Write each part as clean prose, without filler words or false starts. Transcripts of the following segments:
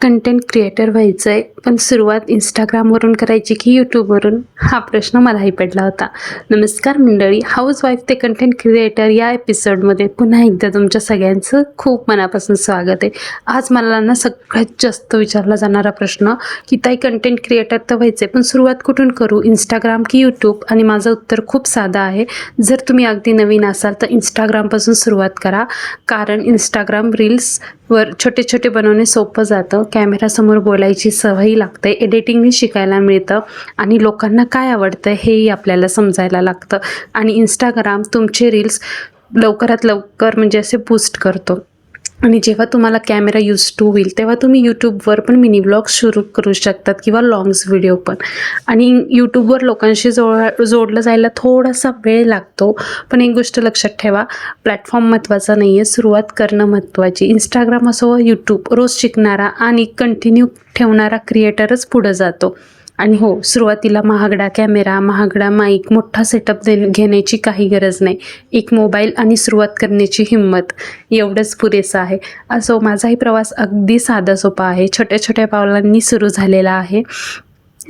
Content creator व्हायचं आहे, पण सुरुवात Instagramवरून करायची की यूट्यूबवरून? हा प्रश्न मलाही पडला होता. नमस्कार मंडळी, हाऊसवाईफ ते कंटेंट क्रिएटर या एपिसोडमध्ये पुन्हा एकदा तुमच्या सगळ्यांचं खूप मनापासून स्वागत आहे. आज मला ना सगळ्यात जास्त विचारला जाणारा प्रश्न की ताई कंटेंट क्रिएटर तर व्हायचं आहे, पण सुरुवात कुठून करू, Instagram की यूट्यूब? आणि माझं उत्तर खूप साधं आहे. जर तुम्ही अगदी नवीन असाल तर Instagramपासून सुरुवात करा, कारण Instagram रील्सवर छोटे छोटे बनवणे सोपं जातं. कॅमेरासमोर बोलायची सवय लागते, एडिटिंगही शिकायला मिळतं आणि लोकांना काय आवडतं हेही आपल्याला समजायला लागतं. आणि Instagram तुमचे रील्स लवकरात लवकर म्हणजे असे बूस्ट करतो. आणि जेव्हा तुम्हाला कॅमेरा यूज टू होईल तेव्हा तुम्ही यूट्यूबवर पण मिनी ब्लॉग्स सुरू करू शकतात किंवा लॉंग्स व्हिडिओ पण. आणि यूट्यूबवर लोकांशी जोडलं जायला थोडासा वेळ लागतो, पण एक गोष्ट लक्षात ठेवा, प्लॅटफॉर्म महत्त्वाचा नाही आहे, सुरुवात करणं महत्त्वाची. Instagram असो वा यूट्यूब, रोज शिकणारा आणि कंटिन्यू ठेवणारा क्रिएटरच पुढं जातो. आणि हो, सुरुवातीला महागडा कॅमेरा, महागडा माईक, मोठा सेटअप घेण्याची काही गरज नाही. एक मोबाईल आणि सुरुवात करण्याची हिंमत एवढंच पुरेसं आहे. असो, माझाही प्रवास अगदी साधा सोपा आहे, छोट्या छोट्या पावलांनी सुरू झालेला आहे.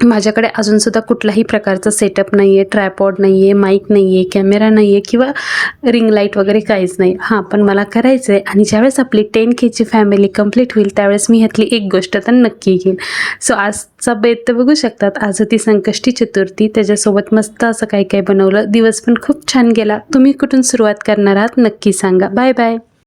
माझ्याकडे अजूनसुद्धा कुठलाही प्रकारचा सेटअप नाही आहे, ट्रायपॉड नाही आहे, माईक नाही आहे, कॅमेरा नाही आहे किंवा रिंग लाईट वगैरे काहीच नाही. हां, पण मला करायचं आहे आणि ज्यावेळेस आपली 10K फॅमिली कंप्लीट होईल त्यावेळेस मी ह्यातली एक गोष्ट तर नक्की घेईन. सो आजचा बेत तर बघू शकतात. आज होती संकष्टी चतुर्थी, त्याच्यासोबत मस्त असं काही काही बनवलं. दिवस पण खूप छान गेला. तुम्ही कुठून सुरुवात करणार आहात नक्की सांगा. Bye bye.